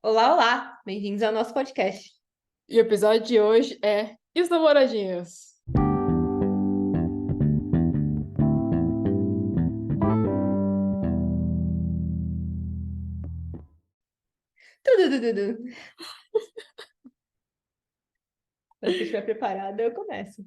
Olá, olá! Bem-vindos ao nosso podcast. E o episódio de hoje é E os namoradinhos? Tudo. Quando você estiver preparada, eu começo.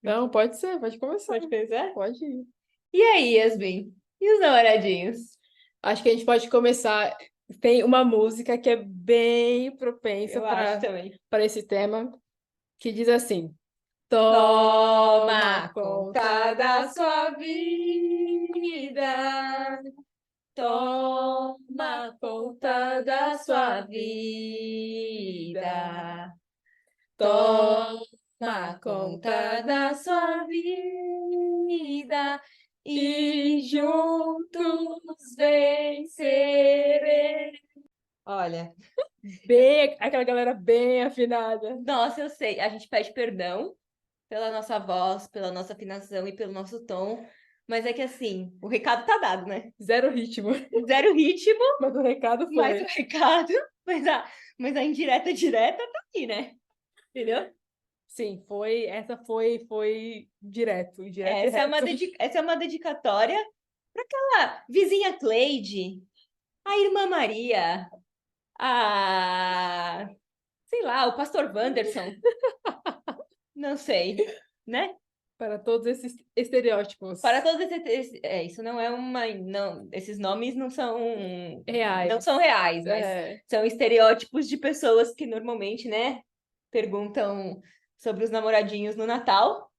Não, pode ser, pode começar. Pode começar? Pode ir. E aí, Yasmin? E os namoradinhos? Acho que a gente pode começar. Tem uma música que é bem propensa Eu acho para também. para esse tema, que diz assim: Toma Toma conta conta da da sua sua vida, vida. toma Toma conta conta da da sua sua vida, vida. toma Toma conta conta da da sua sua vida. e E juntos venceremos. Olha, bem, aquela galera bem afinada. nossa, eu sei. A gente pede perdão pela nossa voz, pela nossa afinação e pelo nosso tom. Mas é que assim, o recado tá dado, né? Zero ritmo. Zero ritmo, Mas o recado mais o foi. recado, mas a indireta direta tá aqui, né? Entendeu? Sim, foi. Essa foi direto e reto. Essa é uma dedicatória para aquela vizinha Cleide, a irmã Maria, a, sei lá, o pastor Wanderson, não sei, né? Para todos esses estereótipos Para todos isso não é uma, não, esses nomes não são reais. reais, mas É, são estereótipos de pessoas que normalmente, né, perguntam sobre os namoradinhos no Natal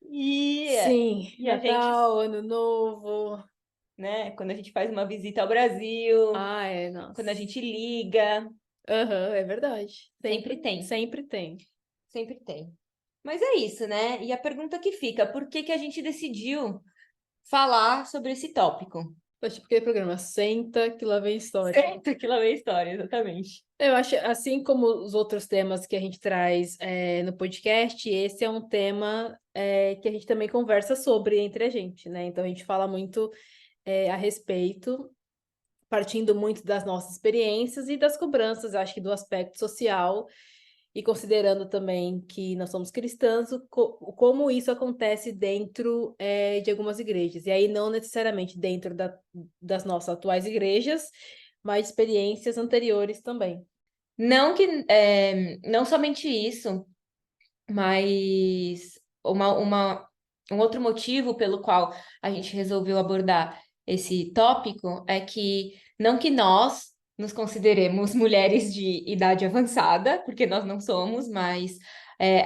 e, sim, e a gente, Natal, Ano Novo. né, quando a gente faz uma visita ao Brasil, Ah, é, quando a nossa. gente liga, Aham, é verdade. sempre Sempre, tem, sempre tem. sempre tem. Mas é isso, né? E a pergunta que fica, por que que a gente decidiu falar sobre esse tópico? É tipo aquele programa, senta que lá vem história. Senta que lá vem a história, exatamente. Eu acho, assim como os outros temas que a gente traz no podcast, esse é um tema que a gente também conversa sobre entre a gente, né? Então a gente fala muito a respeito, partindo muito das nossas experiências e das cobranças, acho que do aspecto social, e considerando também que nós somos cristãos, como isso acontece dentro de algumas igrejas. E aí não necessariamente dentro das nossas atuais igrejas, mas experiências anteriores também. Não somente isso, mas um outro motivo pelo qual a gente resolveu abordar esse tópico é que não que nós nos consideremos mulheres de idade avançada, porque nós não somos, mas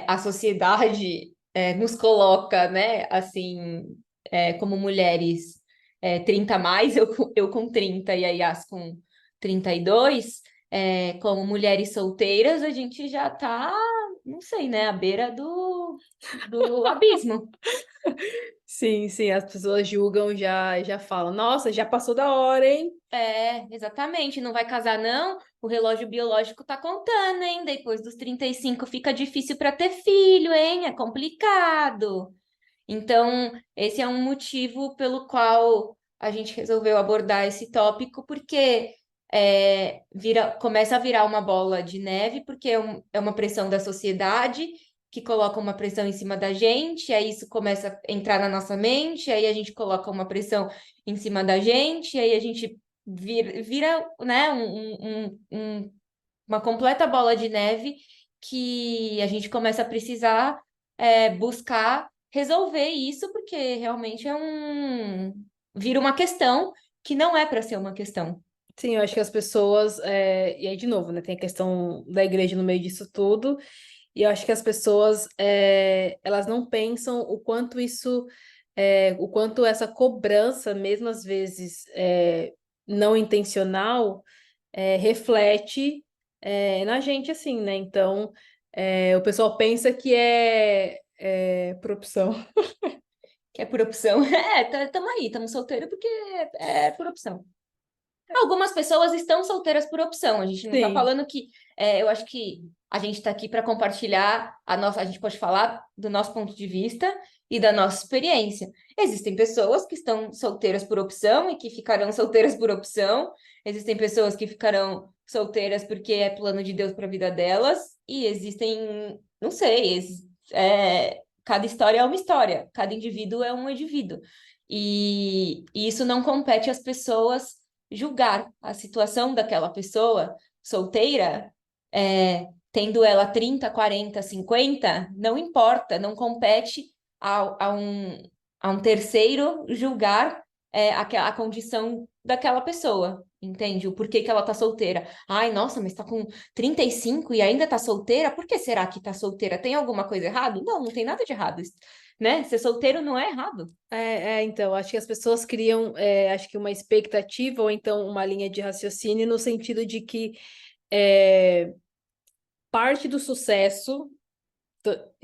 a sociedade nos coloca, né, assim, como mulheres 30 a mais, eu com 30 e a Yas com 32, como mulheres solteiras, a gente já tá, não sei, né, à beira do abismo. Sim, sim, as pessoas julgam já falam, nossa, já passou da hora, hein? Exatamente. Não vai casar, não? O relógio biológico tá contando, hein? Depois dos 35 fica difícil para ter filho, hein? É complicado. Então, esse é um motivo pelo qual a gente resolveu abordar esse tópico, porque começa a virar uma bola de neve, porque é uma pressão da sociedade que coloca uma pressão em cima da gente, aí isso começa a entrar na nossa mente, aí a gente coloca uma pressão em cima da gente, aí a gente vira, né, uma completa bola de neve que a gente começa a precisar buscar resolver isso, porque realmente vira uma questão que não é para ser uma questão. Sim, eu acho que as pessoas, e aí de novo, né, tem a questão da igreja no meio disso tudo, e eu acho que as pessoas, elas não pensam o quanto isso, o quanto essa cobrança, mesmo às vezes não intencional, reflete na gente, assim, né? Então, o pessoal pensa que é por opção. Que é por opção. Estamos aí, estamos solteiros porque é por opção. Algumas pessoas estão solteiras por opção. A gente não está Sim, falando que. Eu acho que a gente está aqui para compartilhar a nossa. A gente pode falar do nosso ponto de vista e da nossa experiência. Existem pessoas que estão solteiras por opção e que ficarão solteiras por opção. Existem pessoas que ficarão solteiras porque é plano de Deus para a vida delas, e existem, não sei, cada história é uma história, cada indivíduo é um indivíduo. E isso não compete às pessoas julgar a situação daquela pessoa solteira, tendo ela 30, 40, 50, não importa, não compete a um terceiro julgar a condição daquela pessoa, entende? O porquê que ela tá solteira. Ai, nossa, mas tá com 35 e ainda tá solteira? Por que será que tá solteira? Tem alguma coisa errada? Não, não tem nada de errado, né? Ser solteiro não é errado. Então, acho que as pessoas criam, acho que uma expectativa ou então uma linha de raciocínio no sentido de que é, parte do sucesso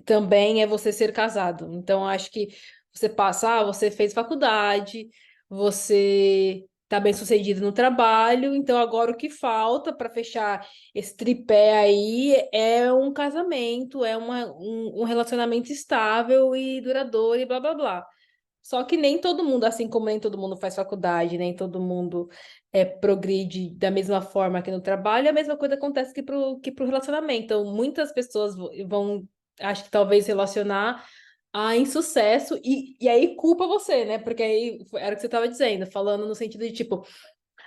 também é você ser casado. Então, acho que você passa, você fez faculdade, você tá bem sucedido no trabalho, então agora o que falta para fechar esse tripé aí é um casamento, é um relacionamento estável e duradouro e blá blá blá. Só que nem todo mundo, assim como nem todo mundo faz faculdade, nem todo mundo progride da mesma forma que no trabalho, a mesma coisa acontece que pro relacionamento. Então, muitas pessoas vão, acho que talvez relacionar a insucesso e aí culpa você, né? Porque aí era o que você estava dizendo, falando no sentido de tipo,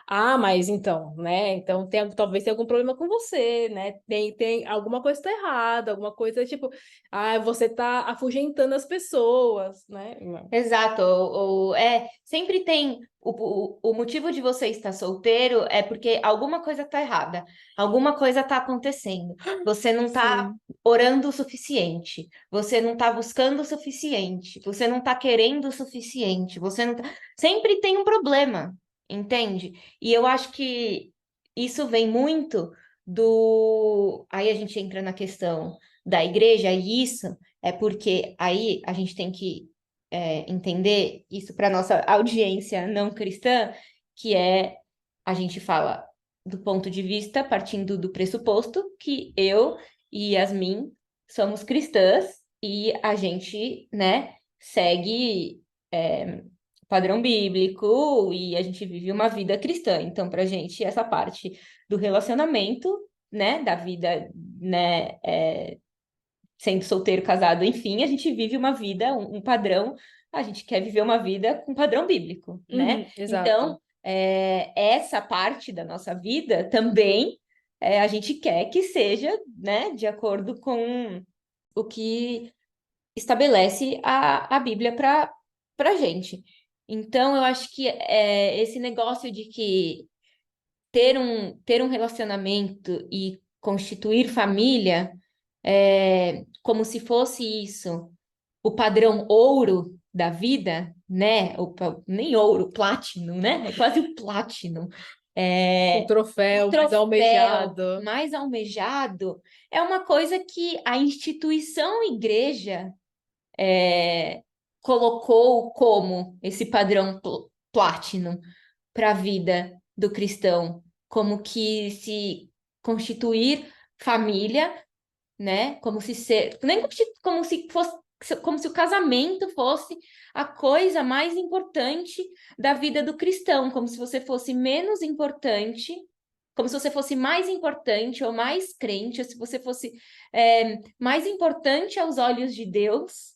mas então, né? Então talvez tenha algum problema com você, né? Tem alguma coisa tá errada, alguma coisa tipo, você tá afugentando as pessoas, né? Exato, sempre tem o motivo de você estar solteiro é porque alguma coisa está errada, alguma coisa está acontecendo. Você não está Sim. orando o suficiente, você não está buscando o suficiente, você não está querendo o suficiente, você não tá... Sempre tem um problema, entende? E eu acho que isso vem muito do. Aí a gente entra na questão da igreja, e isso é porque aí a gente tem que entender isso para nossa audiência não cristã, que a gente fala do ponto de vista, partindo do pressuposto que eu e Yasmin somos cristãs e a gente, né, segue padrão bíblico e a gente vive uma vida cristã. Então, para a gente, essa parte do relacionamento, né, da vida, né, sendo solteiro, casado, enfim, a gente vive uma vida, um padrão, a gente quer viver uma vida com padrão bíblico, né? Exato. Então, essa parte da nossa vida também a gente quer que seja, né, de acordo com o que estabelece a Bíblia para gente. Então, eu acho que esse negócio de que ter um relacionamento e constituir família como se fosse isso, o padrão ouro da vida, né? Nem ouro, platino, né? É quase o platino. O O troféu mais troféu almejado. mais almejado é uma coisa que a instituição igreja colocou como esse padrão platino para a vida do cristão, como que se constituir família, né? Como se ser, nem como se fosse, como se o casamento fosse a coisa mais importante da vida do cristão, como se você fosse menos importante, como se você fosse mais importante ou mais crente, ou se você fosse mais importante aos olhos de Deus,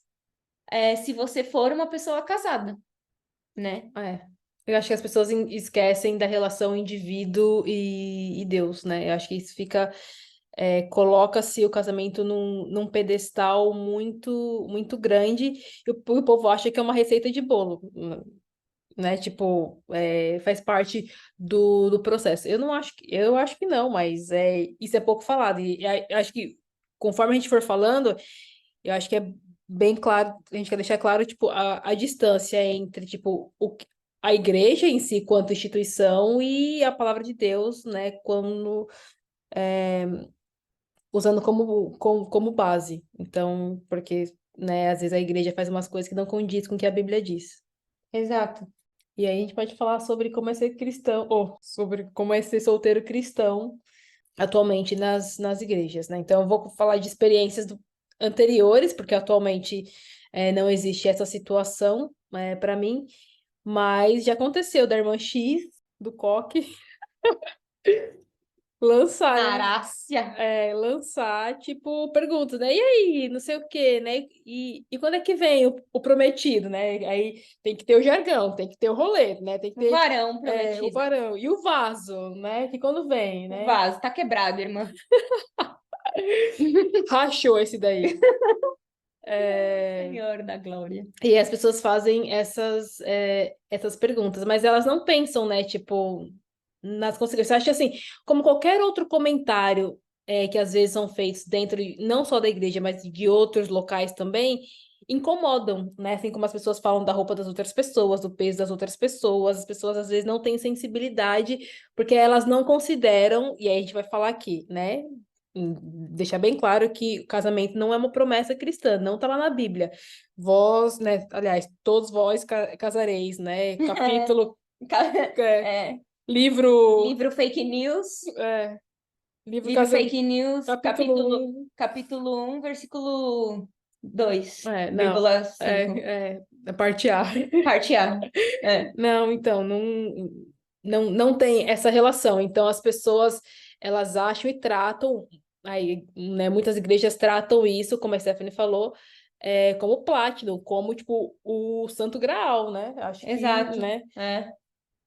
se você for uma pessoa casada, né? É. Eu acho que as pessoas esquecem da relação indivíduo e Deus, né? Eu acho que isso fica. Coloca-se o casamento num pedestal muito, muito grande e o povo acha que é uma receita de bolo, né? Tipo, faz parte do processo. Eu acho que não, mas isso é pouco falado. E eu acho que conforme a gente for falando, eu acho que é bem claro, a gente quer deixar claro, tipo, a distância entre, tipo, a igreja em si, quanto instituição, e a palavra de Deus, né, quando usando como base. Então, porque, né, às vezes a igreja faz umas coisas que não condiz com o que a Bíblia diz. Exato. E aí a gente pode falar sobre como é ser cristão, ou sobre como é ser solteiro cristão atualmente nas igrejas, né? Então, eu vou falar de experiências anteriores, porque atualmente não existe essa situação para mim, mas já aconteceu da irmã X, do coque, lançar, Arácia. lançar, tipo, perguntas, né? E aí, não sei o quê, né? E quando é que vem o prometido, né? Aí tem que ter o jargão, tem que ter o rolê, né? Tem que O ter varão o prometido. varão. E o vaso, né? Que quando vem, O né? vaso tá quebrado, irmã. Rachou esse daí. É, Senhor da glória. E as pessoas fazem essas perguntas, mas elas não pensam, né, tipo, nas consequências. Eu acho que, assim, como qualquer outro comentário que às vezes são feitos dentro, não só da igreja, mas de outros locais também, incomodam, né? Assim como as pessoas falam da roupa das outras pessoas, do peso das outras pessoas, as pessoas às vezes não têm sensibilidade, porque elas não consideram, e aí a gente vai falar aqui, né? Deixar bem claro que o casamento não é uma promessa cristã, não está lá na Bíblia. Vós, né? Aliás, todos vós casareis, né? Capítulo, é, É, livro, livro fake news. é, livro Livro casa, fake news, capítulo capítulo 1, versículo 2, Não, vírgula 5. a parte A. Parte A. É. Não, então, não tem essa relação. Então, as pessoas, elas acham e tratam, aí, né, muitas igrejas tratam isso, como a Stephanie falou, como Platinum, como, tipo, o Santo Graal, né? Acho que, Exato. né, É.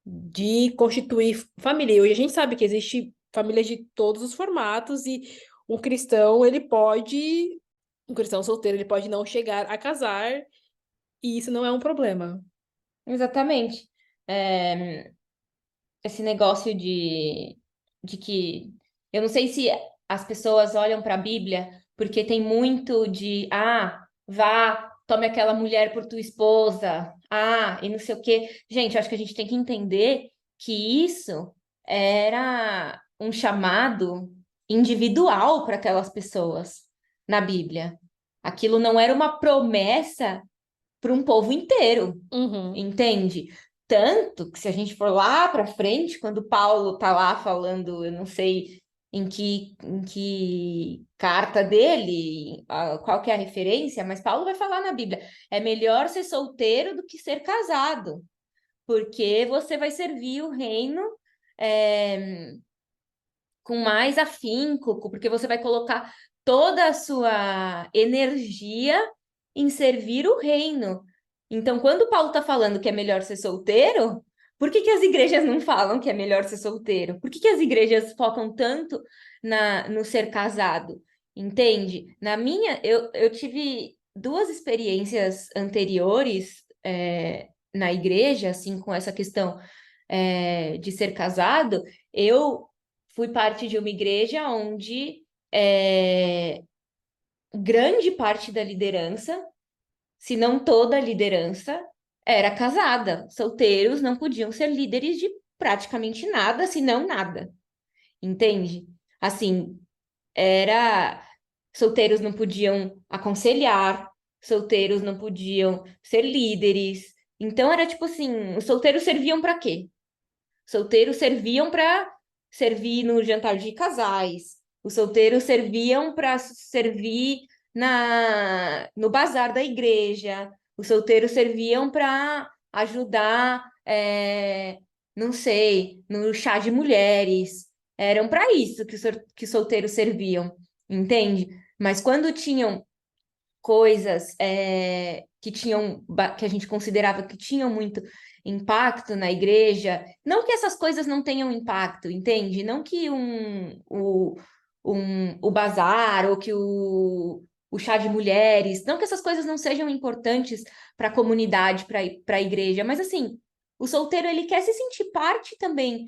de constituir família. E hoje a gente sabe que existe famílias de todos os formatos e um cristão, um cristão solteiro, ele pode não chegar a casar e isso não é um problema. Exatamente. É, esse negócio de que eu não sei se as pessoas olham para a Bíblia porque tem muito de vá, tome aquela mulher por tua esposa, e não sei o quê. Gente, eu acho que a gente tem que entender que isso era um chamado individual para aquelas pessoas na Bíblia. Aquilo não era uma promessa para um povo inteiro, Uhum. entende? Tanto que se a gente for lá para frente, quando Paulo tá lá falando, eu não sei em que carta dele, qual que é a referência, mas Paulo vai falar na Bíblia, é melhor ser solteiro do que ser casado, porque você vai servir o reino é, com mais afinco, porque você vai colocar toda a sua energia em servir o reino. Então, quando Paulo está falando que é melhor ser solteiro, por que que as igrejas não falam que é melhor ser solteiro? Por que que as igrejas focam tanto no ser casado? Entende? Eu tive duas experiências anteriores na igreja, assim, com essa questão de ser casado. Eu fui parte de uma igreja onde grande parte da liderança, se não toda a liderança, era casada. Solteiros não podiam ser líderes de praticamente nada, se não nada. Entende? Assim, era. Solteiros não podiam aconselhar, solteiros não podiam ser líderes. Então era tipo assim, os solteiros serviam para quê? Solteiros serviam para servir no jantar de casais. Os solteiros serviam para servir no bazar da igreja. Os solteiros serviam para ajudar, não sei, no chá de mulheres. Eram para isso que os solteiros serviam, entende? Mas quando tinham coisas que a gente considerava que tinham muito impacto na igreja, não que essas coisas não tenham impacto, entende? Não que o bazar ou que o chá de mulheres, não que essas coisas não sejam importantes para a comunidade, para a igreja, mas assim, o solteiro ele quer se sentir parte também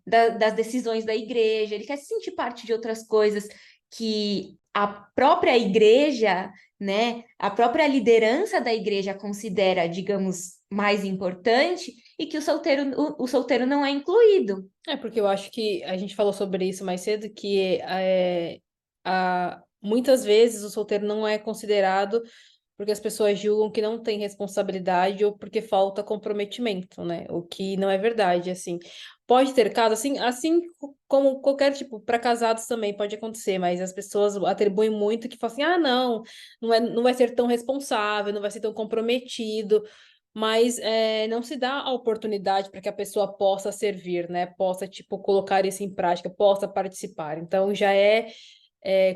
das decisões da igreja, ele quer se sentir parte de outras coisas que a própria igreja, né, a própria liderança da igreja considera, digamos, mais importante e que o solteiro não é incluído. Porque eu acho que a gente falou sobre isso mais cedo, que muitas vezes o solteiro não é considerado porque as pessoas julgam que não tem responsabilidade ou porque falta comprometimento, né? O que não é verdade, assim. Pode ter caso, assim como qualquer tipo, para casados também pode acontecer, mas as pessoas atribuem muito que falam assim, não vai ser tão responsável, não vai ser tão comprometido. mas não se dá a oportunidade para que a pessoa possa servir, né? Possa, tipo, colocar isso em prática, possa participar. Então, já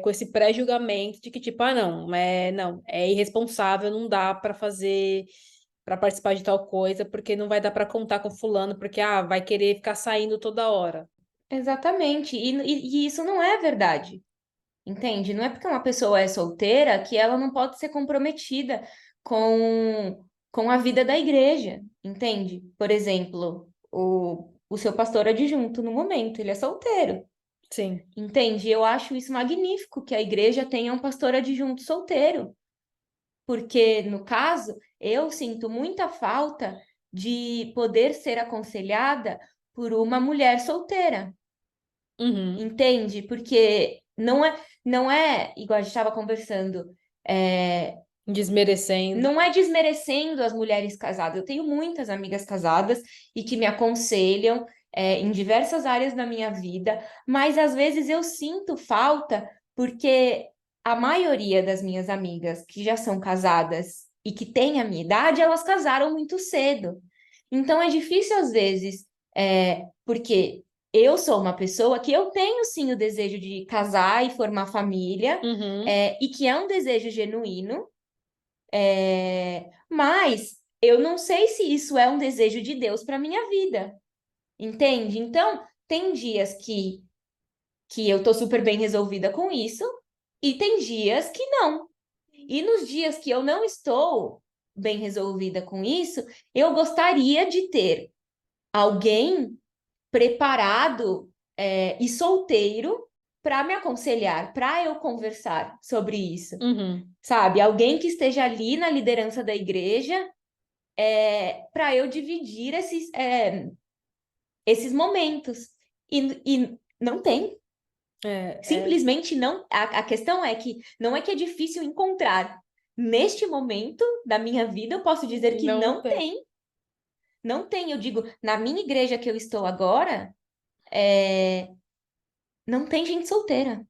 com esse pré-julgamento de que, tipo, não, é irresponsável, não dá para fazer, para participar de tal coisa, porque não vai dar para contar com fulano, porque, vai querer ficar saindo toda hora. Exatamente. E isso não é verdade. Entende? Não é porque uma pessoa é solteira que ela não pode ser comprometida com a vida da igreja, entende? Por exemplo, o seu pastor adjunto no momento, ele é solteiro, Sim. entende? Eu acho isso magnífico que a igreja tenha um pastor adjunto solteiro, porque, no caso, eu sinto muita falta de poder ser aconselhada por uma mulher solteira. Uhum. Entende? Porque não é igual a gente estava conversando, é, Desmerecendo. não é desmerecendo as mulheres casadas. Eu tenho muitas amigas casadas e que me aconselham, em diversas áreas da minha vida, mas às vezes eu sinto falta porque a maioria das minhas amigas que já são casadas e que têm a minha idade, elas casaram muito cedo. Então é difícil às vezes, porque eu sou uma pessoa que eu tenho sim o desejo de casar e formar família, Uhum. e que é um desejo genuíno, mas eu não sei se isso é um desejo de Deus para minha vida, entende? Então, tem dias que eu tô super bem resolvida com isso, e tem dias que não. E nos dias que eu não estou bem resolvida com isso, eu gostaria de ter alguém preparado, e solteiro para me aconselhar, para eu conversar sobre isso, Uhum. sabe? Alguém que esteja ali na liderança da igreja, para eu dividir esses momentos. E não tem. É, Simplesmente não. A questão é que não é que é difícil encontrar. Neste momento da minha vida, eu posso dizer que não não tem. tem. Não tem. Eu digo, na minha igreja que eu estou agora, é, não tem gente solteira.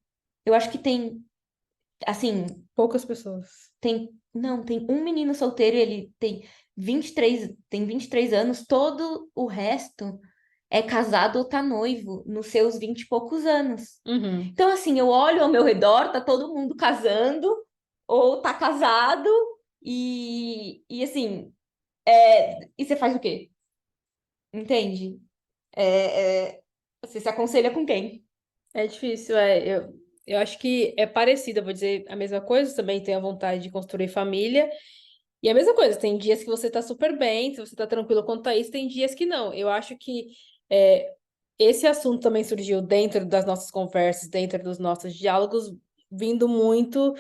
Eu acho que tem, assim, Poucas pessoas. não, tem um menino solteiro, ele tem 23 anos, todo o resto é casado ou tá noivo, nos seus 20 e poucos anos. Uhum. Então, assim, eu olho ao meu redor, tá todo mundo casando, ou tá casado, e assim, e você faz o quê? Entende? Você se aconselha com quem? É difícil, eu acho que é parecido, eu vou dizer a mesma coisa, também tenho a vontade de construir família, e a mesma coisa, tem dias que você tá super bem, se você tá tranquilo quanto a isso, tem dias que não. Eu acho que é, esse assunto também surgiu dentro das nossas conversas, dentro dos nossos diálogos, vindo muito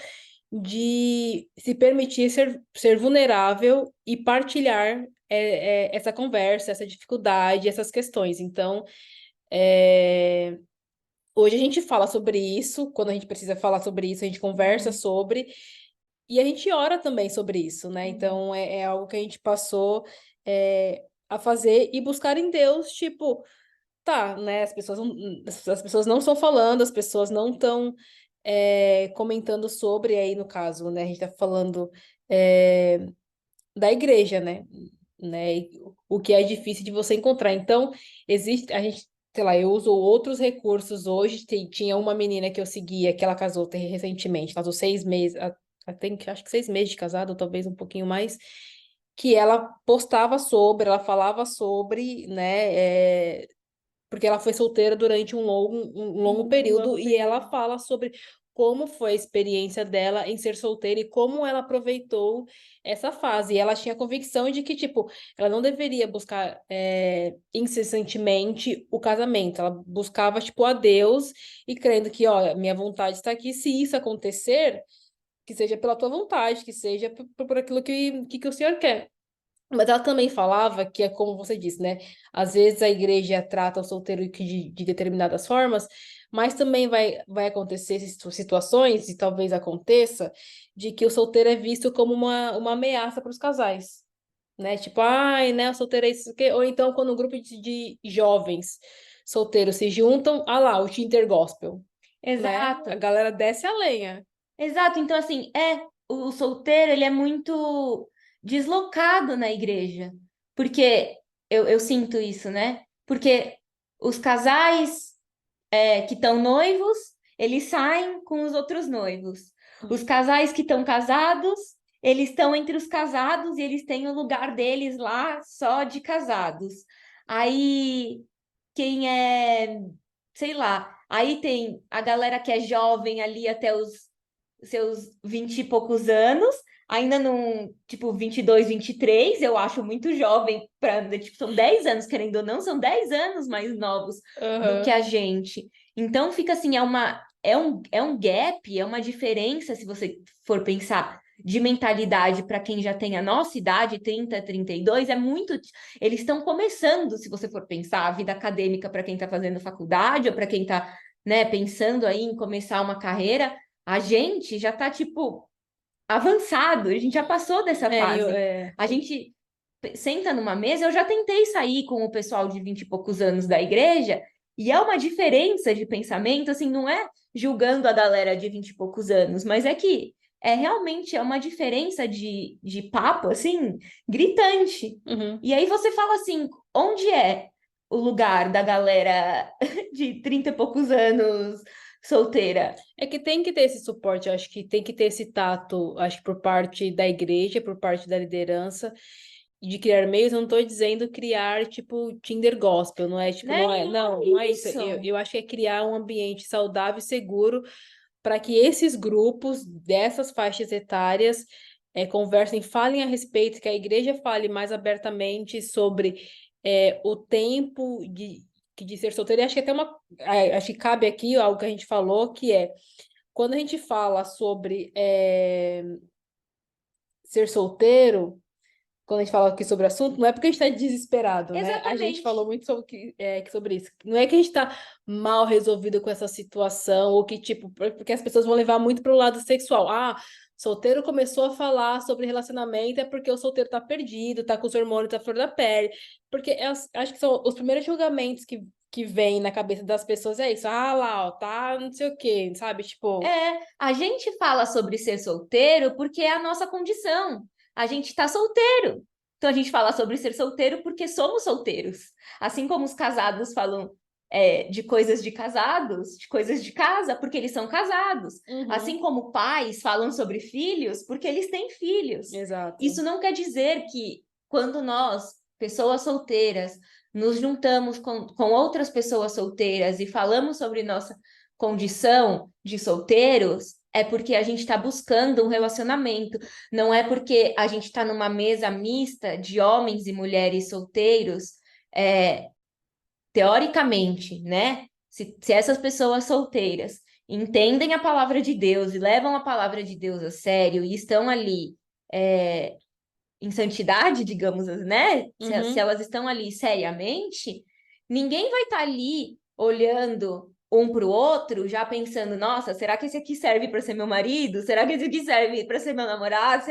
de se permitir ser vulnerável e partilhar essa conversa, essa dificuldade, essas questões. Então, é, hoje a gente fala sobre isso, quando a gente precisa falar sobre isso, a gente conversa Uhum. sobre, e a gente ora também sobre isso, né? Uhum. Então é algo que a gente passou a fazer e buscar em Deus, tipo, tá, né? As pessoas não estão falando, as pessoas não estão comentando sobre, aí no caso, né? A gente tá falando é, da igreja, né? E o que é difícil de você encontrar. Então, a gente, sei lá, eu uso outros recursos hoje. Tinha uma menina que eu seguia, que ela casou recentemente, casou 6 meses, tem, acho que 6 meses de casado, ou talvez um pouquinho mais, que ela postava sobre, ela falava sobre, né? Porque ela foi solteira durante um longo Um período longo e ela período. fala sobre como foi a experiência dela em ser solteira e como ela aproveitou essa fase. E ela tinha convicção de que, tipo, ela não deveria buscar incessantemente o casamento. Ela buscava, tipo, a Deus e crendo que, ó, minha vontade está aqui. Se isso acontecer, que seja pela tua vontade, que seja por aquilo que o Senhor quer. Mas ela também falava que é como você disse, né? Às vezes a igreja trata o solteiro de determinadas formas, mas também vai acontecer situações, e talvez aconteça, de que o solteiro é visto como uma ameaça para os casais, né? Tipo, ai, né? O solteiro é isso, que... ou então quando um grupo de jovens solteiros se juntam, ah lá, o Tinder Gospel, né? A Exato. galera desce a lenha. Exato, então assim, o solteiro, ele é muito deslocado na igreja. Porque eu sinto isso, né? Porque os casais que estão noivos, eles saem com os outros noivos. Os casais que estão casados, eles estão entre os casados e eles têm o lugar deles lá só de casados. Aí, quem é, sei lá, aí tem a galera que é jovem ali até os seus 20 e poucos anos, ainda não, tipo, 22, 23, eu acho muito jovem para, tipo, são 10 anos, querendo ou não, são 10 anos mais novos do que Aham. a gente. Então fica assim, é um gap, é uma diferença, se você for pensar de mentalidade para quem já tem a nossa idade, 30, 32, é muito. Eles estão começando, se você for pensar, a vida acadêmica para quem está fazendo faculdade ou para quem está, né, pensando aí em começar uma carreira, a gente já está, tipo, avançado, a gente já passou dessa fase. A gente senta numa mesa, eu já tentei sair com o pessoal de 20 e poucos anos da igreja, e é uma diferença de pensamento, assim, não é julgando a galera de 20 e poucos anos, mas é que realmente é uma diferença de papo, assim, gritante. Uhum. E aí você fala assim, onde é o lugar da galera de 30 e poucos anos solteira? É que tem que ter esse suporte, eu acho que tem que ter esse tato, acho que por parte da igreja, por parte da liderança, de criar meios, eu não estou dizendo criar, tipo, Tinder gospel, não é, tipo, Né? não é isso. Isso. Eu acho que é criar um ambiente saudável e seguro para que esses grupos dessas faixas etárias conversem, falem a respeito, que a igreja fale mais abertamente sobre o tempo de ser solteiro. E acho que até acho que cabe aqui algo que a gente falou, que é quando a gente fala sobre ser solteiro, quando a gente fala aqui sobre o assunto, não é porque a gente está desesperado, né? A gente falou Exatamente. muito sobre, sobre isso. Não é que a gente está mal resolvido com essa situação, ou que, tipo, porque as pessoas vão levar muito para o lado sexual. Ah, solteiro começou a falar sobre relacionamento, é porque o solteiro tá perdido, tá com os hormônios à flor da pele. Porque acho que são os primeiros julgamentos que vêm na cabeça das pessoas, é isso. Ah, lá, ó, tá não sei o quê, sabe? Tipo, A gente fala sobre ser solteiro porque é a nossa condição. A gente está solteiro. Então a gente fala sobre ser solteiro porque somos solteiros. Assim como os casados falam de coisas de casados, de coisas de casa, porque eles são casados. Assim uhum, como pais falam sobre filhos porque eles têm filhos. exato. Isso não quer dizer que quando nós, pessoas solteiras, nos juntamos com outras pessoas solteiras e falamos sobre nossa condição de solteiros, é porque a gente está buscando um relacionamento, não é porque a gente está numa mesa mista de homens e mulheres solteiros, é, teoricamente, né? Se essas pessoas solteiras entendem a palavra de Deus e levam a palavra de Deus a sério e estão ali em santidade, digamos, né? Se Uhum. elas estão ali seriamente, ninguém vai estar ali olhando um para o outro, já pensando, nossa, será que esse aqui serve para ser meu marido? Será que esse aqui serve para ser meu namorado?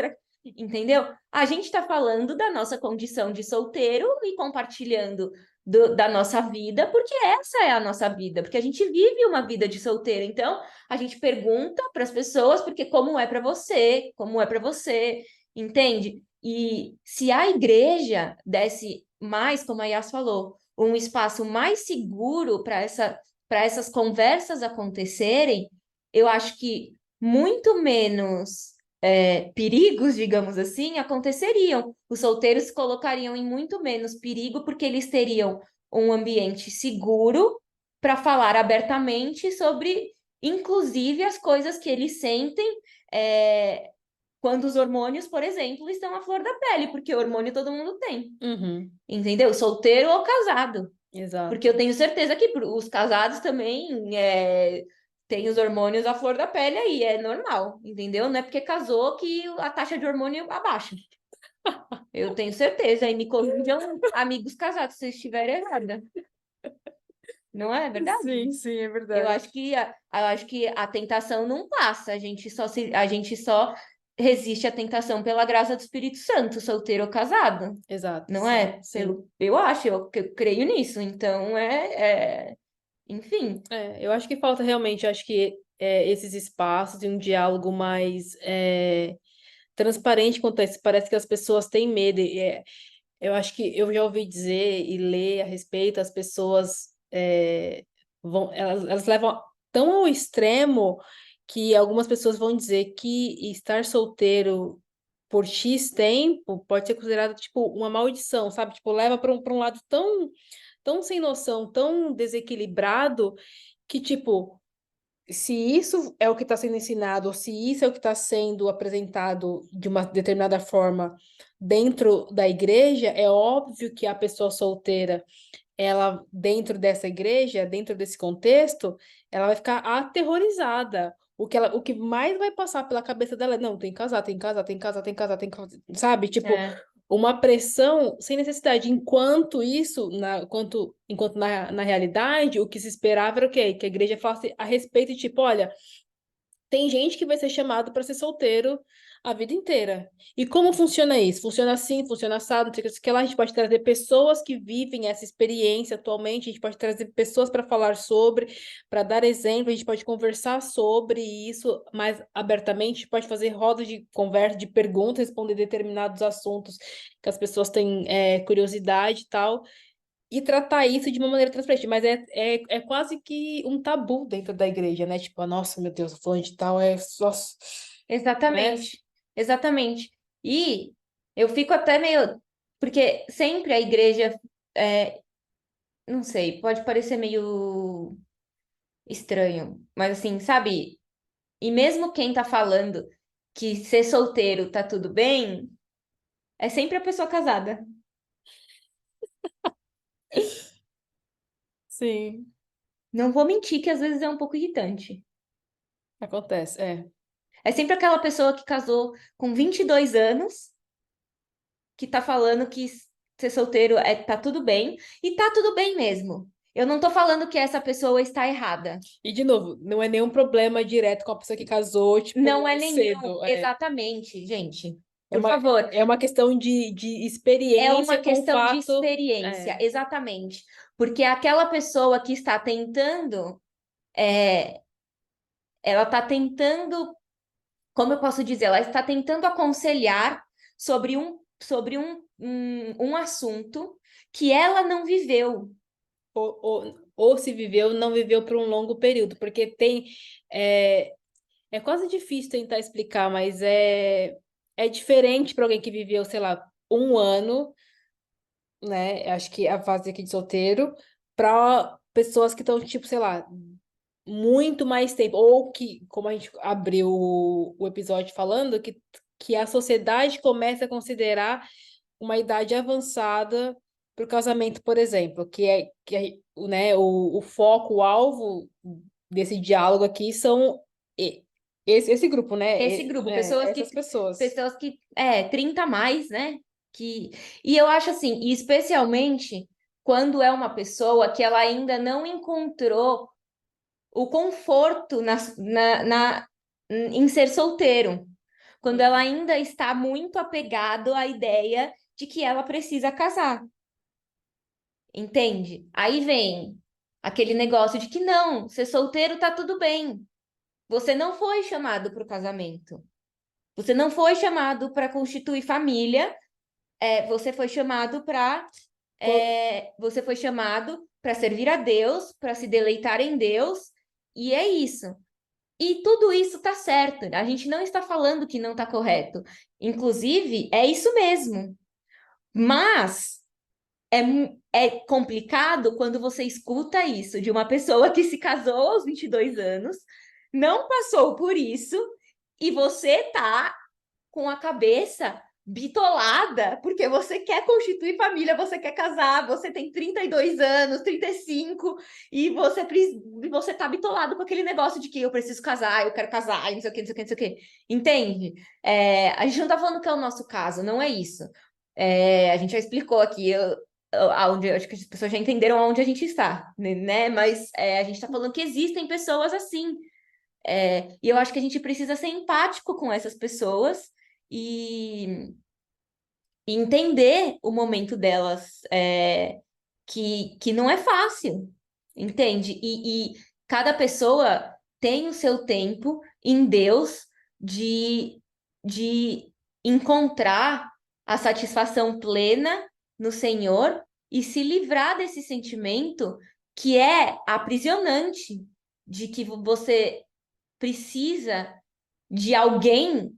Entendeu? A gente está falando da nossa condição de solteiro e compartilhando da nossa vida, porque essa é a nossa vida, porque a gente vive uma vida de solteiro. Então, a gente pergunta para as pessoas, porque como é para você, como é para você, entende? E se a igreja desse mais, como a Yas falou, um espaço mais seguro para essas conversas acontecerem, eu acho que muito menos perigos, digamos assim, aconteceriam. Os solteiros se colocariam em muito menos perigo, porque eles teriam um ambiente seguro para falar abertamente sobre, inclusive, as coisas que eles sentem. Quando os hormônios, por exemplo, estão à flor da pele, porque hormônio todo mundo tem, Uhum, entendeu? Solteiro ou casado. Porque eu exato. tenho certeza que os casados também têm os hormônios à flor da pele aí, é normal, entendeu? Não é porque casou que a taxa de hormônio abaixa. Eu tenho certeza, e me corrijam amigos casados se eu estiver errada. Não é verdade? Sim, sim, é Eu verdade. acho que a tentação não passa, a gente só resiste à tentação pela graça do Espírito Santo, solteiro ou casado, Exato, não sim, é? sim. Eu acho, eu creio nisso. Então enfim, Eu acho que falta realmente, eu acho que esses espaços e um diálogo mais transparente quanto a isso. Parece que as pessoas têm medo. Eu acho que eu já ouvi dizer e ler a respeito, as pessoas elas levam tão ao extremo que algumas pessoas vão dizer que estar solteiro por X tempo pode ser considerado tipo uma maldição, sabe? Tipo, leva para um lado tão sem noção, tão desequilibrado que tipo se isso é o que está sendo ensinado, ou se isso é o que está sendo apresentado de uma determinada forma dentro da igreja, é óbvio que a pessoa solteira, ela, dentro dessa igreja, dentro desse contexto, ela vai ficar aterrorizada. O que mais vai passar pela cabeça dela é, não, tem que casar, tem que casar, tem que casar, tem que casar, tem que casar, sabe? Tipo, É, uma pressão sem necessidade. Enquanto isso, enquanto na realidade, o que se esperava era o quê? Que a igreja falasse a respeito, tipo, olha, tem gente que vai ser chamado para ser solteiro a vida inteira. E como funciona isso? Funciona assim, funciona assado, não sei o que lá. A gente pode trazer pessoas que vivem essa experiência atualmente, a gente pode trazer pessoas para falar sobre, para dar exemplo, a gente pode conversar sobre isso mais abertamente, a gente pode fazer rodas de conversa, de perguntas, responder determinados assuntos que as pessoas têm curiosidade e tal e tratar isso de uma maneira transparente, mas é quase que um tabu dentro da igreja, né? Tipo, nossa, meu Deus, o fulano de tal é só, né? exatamente, exatamente. E eu fico até meio, porque sempre a igreja, não sei, pode parecer meio estranho, mas assim, sabe? E mesmo quem tá falando que ser solteiro tá tudo bem, é sempre a pessoa casada. Sim, Não vou mentir que às vezes é um pouco irritante. acontece, é. É sempre aquela pessoa que casou com 22 anos, que tá falando que ser solteiro tá tudo bem, e tá tudo bem mesmo. Eu não tô falando que essa pessoa está errada. E, de novo, não é nenhum problema direto com a pessoa que casou, Não é tipo, nenhum, cedo. exatamente, gente. É Por uma, favor, é uma questão de é uma experiência com o questão de fato. experiência, É, exatamente. Porque aquela pessoa que está tentando, é, ela está tentando, como eu posso dizer, ela está tentando aconselhar sobre um assunto que ela não viveu. ou se viveu, não viveu por um longo período, porque tem. É, é quase difícil tentar explicar, mas é diferente para alguém que viveu, sei lá, um ano, né? Acho que a fase aqui de solteiro, para pessoas que estão, tipo, sei lá, muito mais tempo. Ou que, como a gente abriu o episódio falando, que a sociedade começa a considerar uma idade avançada para o casamento, por exemplo, né, o foco, o alvo desse diálogo aqui são esse grupo, né? Esse grupo, Essas pessoas. 30 a mais, né? E eu acho assim, e especialmente quando é uma pessoa que ela ainda não encontrou o conforto em ser solteiro, quando ela Uhum. ainda está muito apegado à ideia de que ela precisa casar, entende? Aí vem aquele negócio de que não, ser solteiro tá tudo bem. Você não foi chamado para o casamento. Você não foi chamado para constituir família, você foi chamado para Co- você foi chamado para servir a Deus, para se deleitar em Deus, e é isso. E tudo isso está certo. A gente não está falando que não está correto. Inclusive, é isso mesmo. Mas é complicado quando você escuta isso de uma pessoa que se casou aos 22 anos, não passou por isso, e você tá com a cabeça bitolada, porque você quer constituir família, você quer casar, você tem 32 anos, 35, e você tá bitolado com aquele negócio de que eu preciso casar, eu quero casar, e não sei o que, não sei o que, não sei o que. Entende? A gente não tá falando que é o nosso caso, não é isso. A gente já explicou aqui, acho que as pessoas já entenderam aonde a gente está, né? Mas a gente está falando que existem pessoas assim, e eu acho que a gente precisa ser empático com essas pessoas e, e entender o momento delas, que não é fácil, entende? E cada pessoa tem o seu tempo em Deus de, de encontrar a satisfação plena no Senhor e se livrar desse sentimento que é aprisionante, de que você precisa de alguém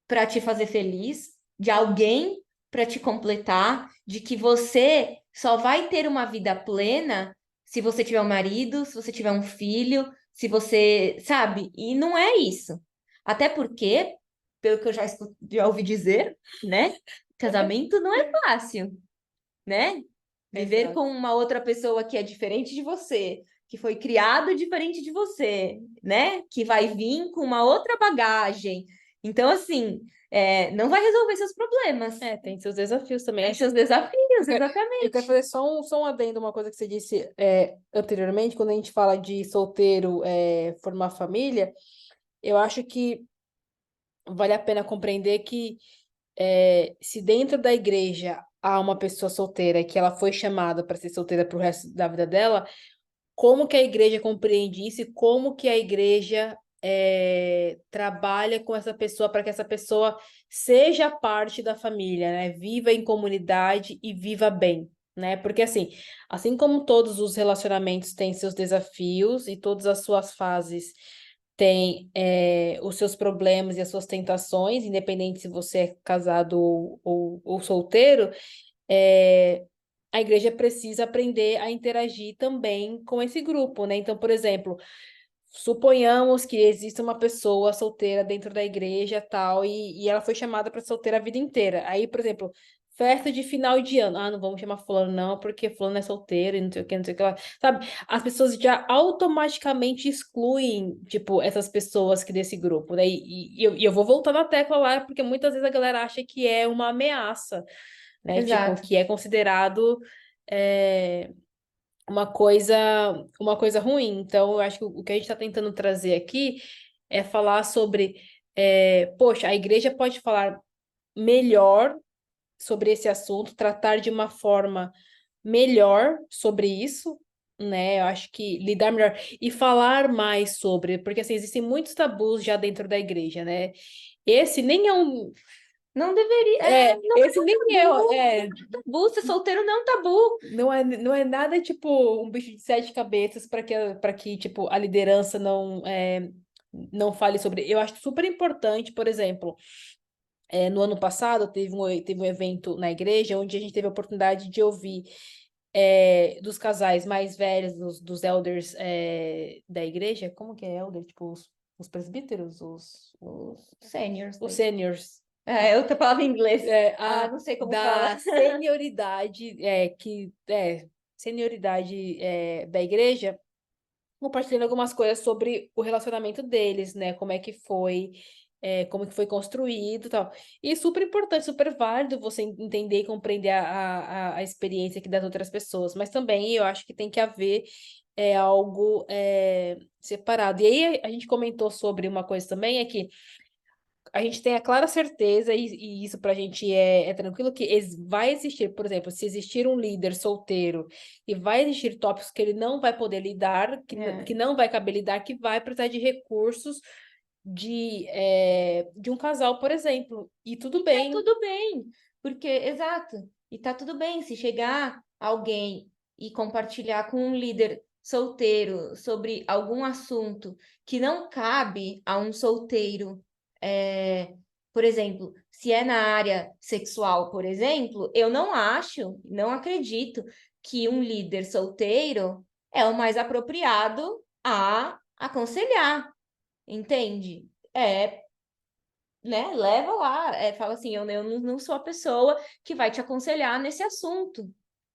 para te fazer feliz, de alguém para te completar, de que você só vai ter uma vida plena se você tiver um marido, se você tiver um filho, se você, sabe? E não é isso. Até porque, pelo que eu já ouvi dizer, né? Casamento não é fácil, né? Viver Exato. com uma outra pessoa que é diferente de você, que foi criado diferente de você, né? Que vai vir com uma outra bagagem. Então, assim, não vai resolver seus problemas. Tem seus desafios também. Tem seus desafios, Eu quero exatamente. fazer só um adendo, uma coisa que você disse anteriormente, quando a gente fala de solteiro formar família, eu acho que vale a pena compreender que se dentro da igreja há uma pessoa solteira e que ela foi chamada para ser solteira para o resto da vida dela, como que a igreja compreende isso e como que a igreja trabalha com essa pessoa para que essa pessoa seja parte da família, né? Viva em comunidade e viva bem, né? Porque assim como todos os relacionamentos têm seus desafios e todas as suas fases têm os seus problemas e as suas tentações, independente se você é casado ou solteiro, é, a igreja precisa aprender a interagir também com esse grupo, né? Então, por exemplo, suponhamos que exista uma pessoa solteira dentro da igreja tal, e ela foi chamada para solteira a vida inteira. Aí, por exemplo, festa de final de ano. Ah, não vamos chamar fulano, não, porque fulano é solteiro e não sei o que, não sei o que lá. Sabe? As pessoas já automaticamente excluem, tipo, essas pessoas que desse grupo, né? E eu vou voltar na tecla lá, porque muitas vezes a galera acha que é uma ameaça, né? Tipo, Exato. que é considerado é, uma coisa ruim. Então, eu acho que o que a gente está tentando trazer aqui é falar sobre, poxa, a igreja pode falar melhor sobre esse assunto, tratar de uma forma melhor sobre isso, né? Eu acho que lidar melhor e falar mais sobre, porque assim, existem muitos tabus já dentro da igreja, né? Esse nem é um, Não deveria. Não é esse nem tabu. é, Tabu. Ser solteiro não é um tabu. não é nada tipo um bicho de sete cabeças para que tipo a liderança não fale sobre. Eu acho super importante, por exemplo, no ano passado teve um evento na igreja onde a gente teve a oportunidade de ouvir dos casais mais velhos, dos elders da igreja. Como que é elder? Tipo, os presbíteros, Os seniors. os seniors. É outra palavra em inglês. A Não sei como fala. da senioridade, senioridade da igreja, compartilhando algumas coisas sobre o relacionamento deles, né? Como que foi construído e tal. E super importante, super válido você entender e compreender a experiência aqui das outras pessoas, mas também eu acho que tem que haver algo separado. E aí a gente comentou sobre uma coisa também, é que a gente tem a clara certeza, e isso pra gente é tranquilo, que vai existir, por exemplo, se existir um líder solteiro e vai existir tópicos que ele não vai poder lidar, que não vai caber lidar, que vai precisar de recursos de um casal, por exemplo. E tudo Tá bem. tudo bem, porque, exato, e tá tudo bem se chegar alguém e compartilhar com um líder solteiro sobre algum assunto que não cabe a um solteiro, por exemplo, se é na área sexual, por exemplo, eu não acho, não acredito que um líder solteiro é o mais apropriado a aconselhar, entende? Né, leva lá, fala assim, eu não sou a pessoa que vai te aconselhar nesse assunto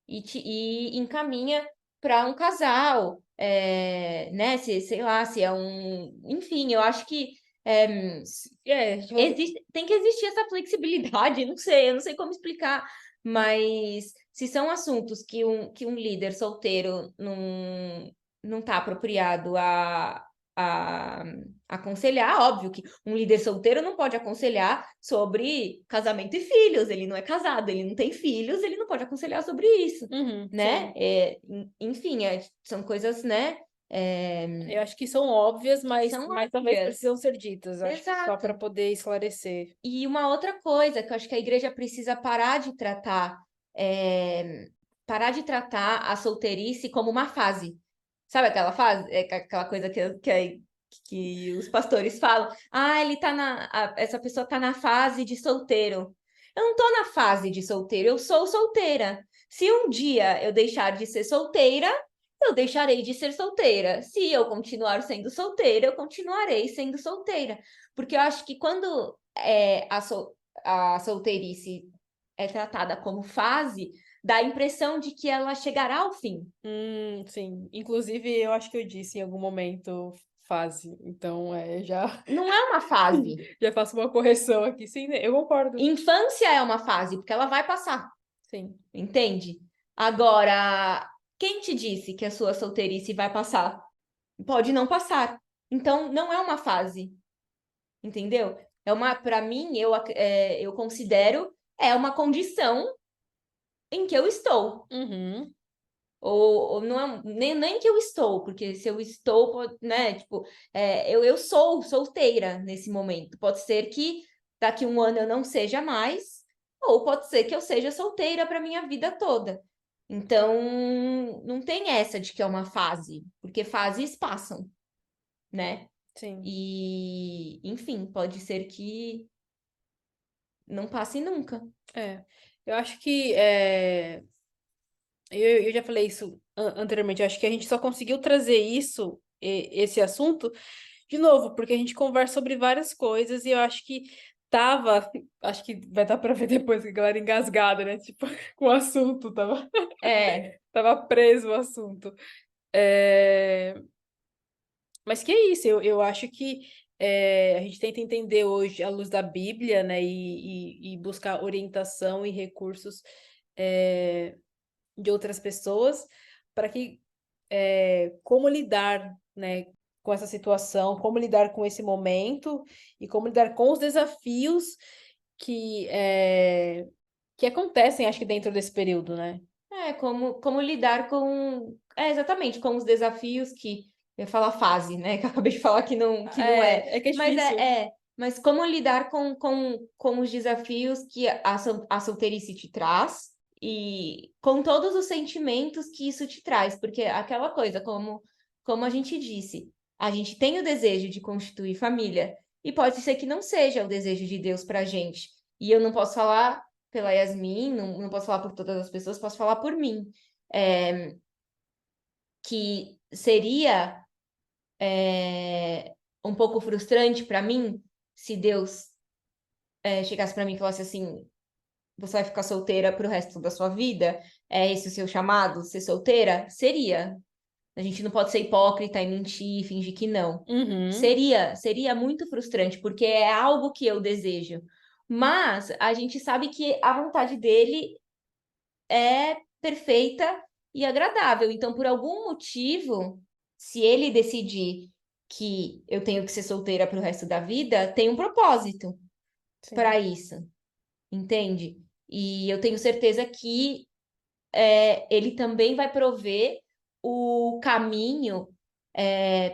e encaminha para um casal, né, sei lá, se é enfim, eu acho que Tipo, tem que existir essa flexibilidade, não sei, eu não sei como explicar, mas se são assuntos que um líder solteiro não está apropriado a aconselhar, óbvio que um líder solteiro não pode aconselhar sobre casamento e filhos, ele não é casado, ele não tem filhos, ele não pode aconselhar sobre isso, uhum, né? sim. Enfim, são coisas, né? Eu acho que são óbvias, mas São talvez óbvias. precisam ser ditas. Acho que só para Exato. poder esclarecer. E uma outra coisa que eu acho que a igreja precisa é, parar de tratar a solteirice como uma fase. Sabe aquela fase? Aquela coisa que os pastores falam. Ah, essa pessoa tá na fase de solteiro. Eu não tô na fase de solteiro, eu sou solteira. Se um dia eu deixar de ser solteira, eu deixarei de ser solteira. Se eu continuar sendo solteira, eu continuarei sendo solteira. Porque eu acho que quando a solteirice é tratada como fase, dá a impressão de que ela chegará ao fim. Sim. Inclusive, eu acho que eu disse em algum momento fase. Então, já, Não é uma fase. já faço uma correção aqui. Sim, eu concordo. Infância é uma fase, porque ela vai passar, Sim. entende? Agora, quem te disse que a sua solteirice vai passar? Pode não passar. Então, não é uma fase, entendeu? Para mim, eu considero uma condição em que eu estou. Uhum. Ou não é, nem que eu estou, porque se eu estou, né, tipo, eu sou solteira nesse momento. Pode ser que daqui um ano eu não seja mais, ou pode ser que eu seja solteira para minha vida toda. Então, não tem essa de que é uma fase, porque fases passam, né? Sim. E, enfim, pode ser que não passe nunca. É. Eu acho que eu já falei isso anteriormente. Eu acho que a gente só conseguiu trazer esse assunto, de novo, porque a gente conversa sobre várias coisas e eu acho que tava. Acho que vai dar pra ver depois que a galera engasgada, né? Tipo, com o assunto, É, tava preso o assunto. É, Mas que é isso, eu acho que a gente tenta entender hoje à luz da Bíblia, né, e buscar orientação e recursos de outras pessoas para que como lidar, né, com essa situação, como lidar com esse momento e como lidar com os desafios que acontecem, acho que dentro desse período, né? como lidar com. Exatamente, com os desafios que. Eu ia falar fase, né? Que eu acabei de falar que não é. É que é Mas difícil. mas como lidar com os desafios que a solteirice te traz e com todos os sentimentos que isso te traz. Porque aquela coisa, como a gente disse, a gente tem o desejo de constituir família. E pode ser que não seja o desejo de Deus pra gente. E eu não posso falar pela Yasmin, não posso falar por todas as pessoas, posso falar por mim. É, que seria um pouco frustrante para mim se Deus chegasse para mim e falasse assim: você vai ficar solteira pro resto da sua vida? É esse o seu chamado, ser solteira? Seria. A gente não pode ser hipócrita e mentir, fingir que não. Uhum. Seria muito frustrante, porque é algo que eu desejo. Mas a gente sabe que a vontade dele é perfeita e agradável. Então, por algum motivo, se ele decidir que eu tenho que ser solteira para o resto da vida, tem um propósito Sim. para isso, entende? E eu tenho certeza que ele também vai prover o caminho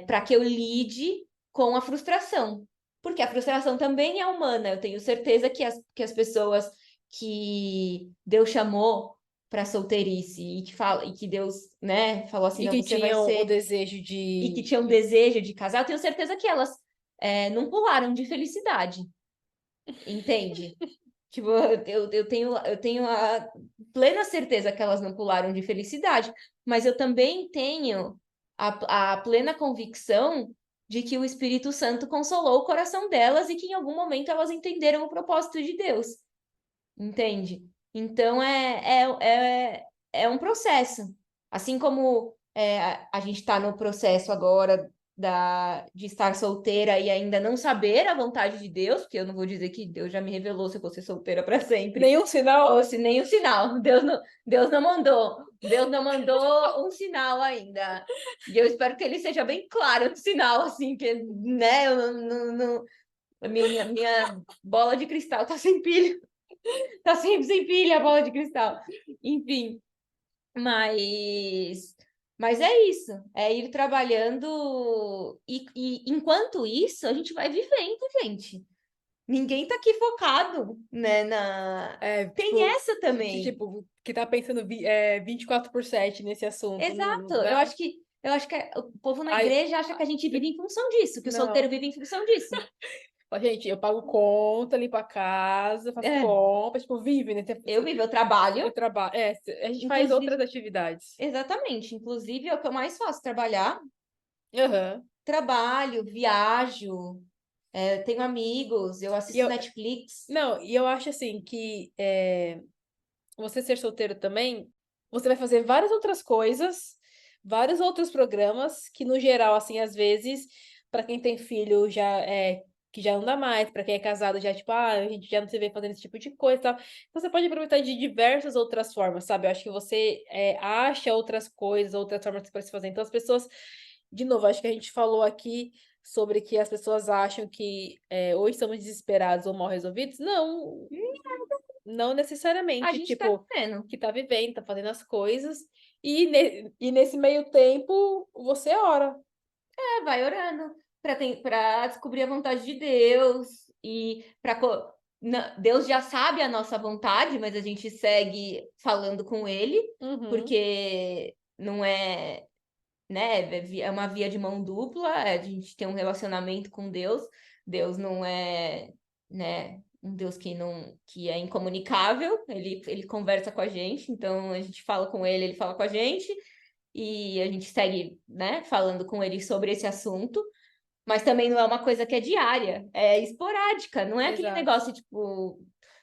para que eu lide com a frustração. Porque a frustração também é humana. Eu tenho certeza que as pessoas que Deus chamou para solteirice e que Deus, né, falou assim, E não, que você vai tinham o ser desejo e que de. tinham desejo de casar, eu tenho certeza que elas não pularam de felicidade, entende? Tipo, eu tenho a plena certeza que elas não pularam de felicidade, mas eu também tenho a plena convicção de que o Espírito Santo consolou o coração delas e que em algum momento elas entenderam o propósito de Deus, entende? Então é um processo. Assim como a gente está no processo agora de estar solteira e ainda não saber a vontade de Deus, porque eu não vou dizer que Deus já me revelou se eu vou ser solteira para sempre, Nenhum sinal. ou se nem o sinal. Deus não mandou. Deus não mandou um sinal ainda. E eu espero que ele seja bem claro no sinal, assim, que, né, eu minha bola de cristal tá sem pilha. Tá sempre sem pilha a bola de cristal. Enfim, mas Mas é isso, é ir trabalhando e enquanto isso a gente vai vivendo, gente. Ninguém tá aqui focado, né, Tem Tipo, essa também. tipo, que tá pensando 24/7 nesse assunto. Exato. Não, Eu acho que o povo na ai, igreja acha que a gente vive em função disso, que o solteiro não. vive em função disso. Ó, gente, eu pago conta, limpo a casa, faço É, compras, tipo, vive, né? eu vivo, eu Eu trabalho, trabalho. A gente faz outras inclusive, atividades. exatamente, inclusive é o que eu mais faço, trabalhar, Aham. trabalho, viajo, tenho amigos, eu E assisto eu, Netflix. não, e eu acho assim que você ser solteiro também, você vai fazer várias outras coisas, vários outros programas que no geral, assim, às vezes, para quem tem filho já que já não dá mais, para quem é casado já tipo, a gente já não se vê fazendo esse tipo de coisa e tal. Então você pode aproveitar de diversas outras formas, sabe? Eu acho que você acha outras coisas, outras formas para se fazer. Então as pessoas, de novo, acho que a gente falou aqui sobre que as pessoas acham que ou estamos desesperados ou mal resolvidos. Não, não A necessariamente, gente tá tipo, vivendo. que tá vivendo, tá fazendo as coisas, e nesse meio tempo você ora. Vai orando para descobrir a vontade de Deus e Deus já sabe a nossa vontade, mas a gente segue falando com ele, Uhum, porque não é, né, é uma via de mão dupla, a gente tem um relacionamento com Deus. Deus não é, né, um Deus que é incomunicável, ele conversa com a gente, então a gente fala com ele, ele fala com a gente e a gente segue, né, falando com ele sobre esse assunto, mas também não é uma coisa que é diária, é esporádica, não é aquele exato. negócio tipo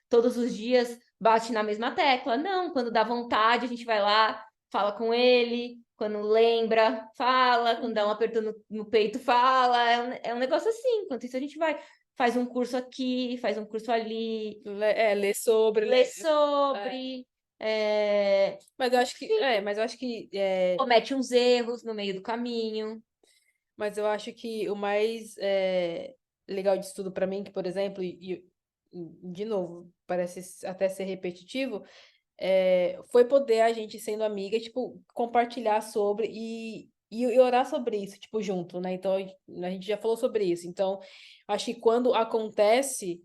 todos os dias bate na mesma tecla, não, quando dá vontade a gente vai lá, fala com ele, quando lembra, fala, quando dá um Uhum. aperto no peito, fala, é um negócio assim, enquanto isso a gente vai, faz um curso aqui, faz um curso ali, Ler sobre, lê é. sobre, é, Mas eu acho que, enfim, comete uns erros no meio do caminho. mas eu acho que o mais legal disso tudo pra mim, que, por exemplo, de novo, parece até ser repetitivo, foi poder a gente sendo amiga, tipo, compartilhar sobre e orar sobre isso, tipo, junto, né? Então, a gente já falou sobre isso. Então, acho que quando acontece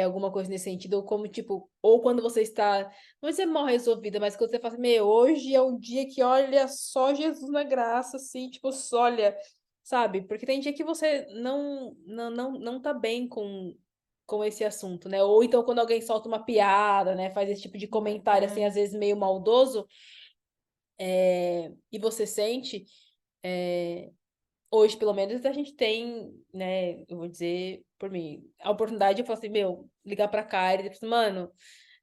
alguma coisa nesse sentido, ou como, tipo, ou quando você está, não vai ser mal resolvida, mas quando você fala assim, meu, hoje é um dia que olha só Jesus na graça, assim, tipo, só olha, sabe? Porque tem dia que você não tá bem com esse assunto, né? Ou então quando alguém solta uma piada, né? Faz esse tipo de comentário, assim, às vezes meio maldoso, e você sente, hoje pelo menos a gente tem, né? Eu vou dizer por mim, a oportunidade de eu falar assim, meu, ligar pra cá e dizer, assim, mano,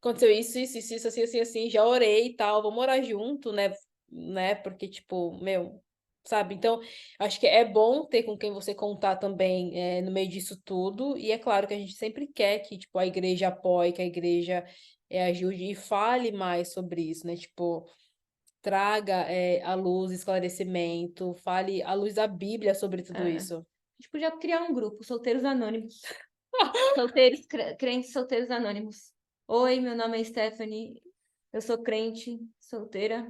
aconteceu isso, assim, assim, assim, já orei e tal, vamos orar junto, né? Porque, tipo, meu. Sabe? Então, acho que é bom ter com quem você contar também no meio disso tudo. E é claro que a gente sempre quer que, tipo, a igreja apoie, que a igreja ajude e fale mais sobre isso, né? Tipo, traga à luz esclarecimento, fale à luz da Bíblia sobre tudo A isso. gente podia criar um grupo, solteiros anônimos. Solteiros, crentes solteiros anônimos. Oi, meu nome é Stephanie, eu sou crente, solteira.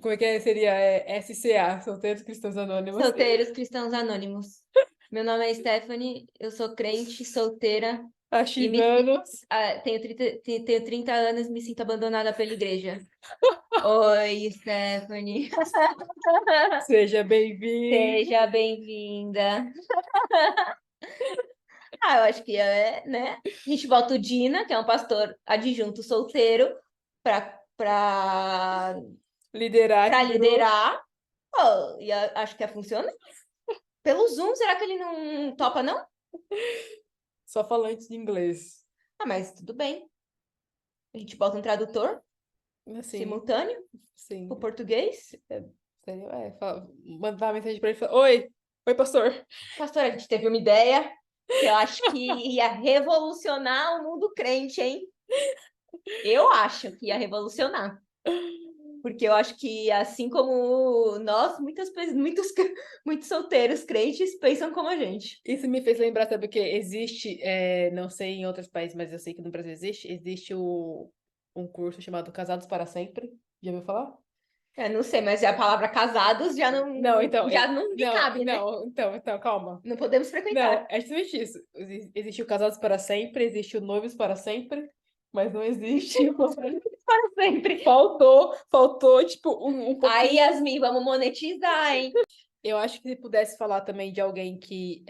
Como é que seria? SCA, Solteiros Cristãos Anônimos. Solteiros cristãos anônimos. Meu nome é Stephanie, eu sou crente, solteira Há e X anos. tenho 30 anos e me sinto abandonada pela igreja. Oi, Stephanie. Seja bem-vindo. Seja bem-vinda. Eu acho que né? A gente bota o Dina, que é um pastor adjunto solteiro, para Liderar para esse grupo. liderar. E acho que ia funcionar. Pelo Zoom, será que ele não topa, não? Só falantes de inglês. Mas tudo bem. A gente bota um tradutor Assim, simultâneo sim. pro português. Sério, mandar uma mensagem pra ele e falar, oi, pastor. Pastor, a gente teve uma ideia que eu acho que ia revolucionar o mundo crente, hein? Eu acho que ia revolucionar. Porque eu acho que, assim como nós, muitos solteiros crentes pensam como a gente. Isso me fez lembrar, sabe, que existe, não sei em outros países, mas eu sei que no Brasil existe um curso chamado Casados para Sempre. Já ouviu falar? Eu não sei, mas a palavra casados já não, Não, então, já não me cabe, né? então, calma. Não podemos frequentar. Não, é justamente isso. Existe o casados para sempre, existe o noivos para sempre, mas não existe o Para sempre. faltou, tipo, um Aí, pouquinho. Yasmin, vamos monetizar, hein? Eu acho que se pudesse falar também de alguém que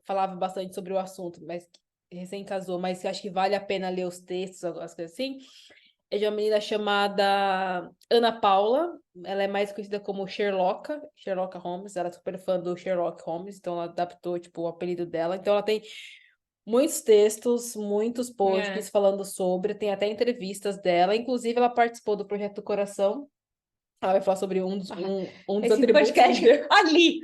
falava bastante sobre o assunto, mas que recém casou, mas que acho que vale a pena ler os textos, as coisas assim, é de uma menina chamada Ana Paula. Ela é mais conhecida como Sherlock Holmes. Ela é super fã do Sherlock Holmes, então ela adaptou, tipo, o apelido dela. Então ela tem muitos textos, muitos posts É. falando sobre, tem até entrevistas dela. Inclusive, ela participou do Projeto do Coração. Ela vai falar sobre Ah, um dos esse atributos de podcast, Deus.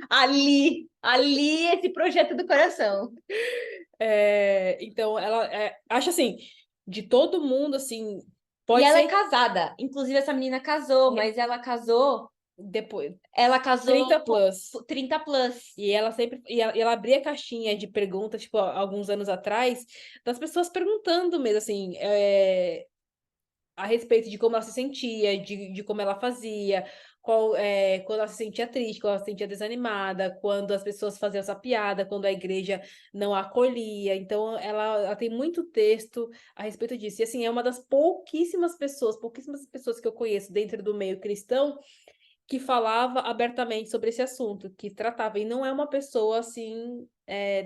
ali, esse projeto do coração. Então, ela acha assim, de todo mundo, assim, E pode ela é ser casada. Inclusive, essa menina casou, é, mas depois ela casou 30 plus. 30 plus. E ela sempre. E ela abria caixinha de perguntas, tipo, há alguns anos atrás, das pessoas perguntando mesmo, assim, a respeito de como ela se sentia, de como ela fazia, quando ela se sentia triste, quando ela se sentia desanimada, quando as pessoas faziam essa piada, quando a igreja não a acolhia. Então, ela tem muito texto a respeito disso. E, assim, é uma das pouquíssimas pessoas que eu conheço dentro do meio cristão que falava abertamente sobre esse assunto, que tratava. E não é uma pessoa, assim,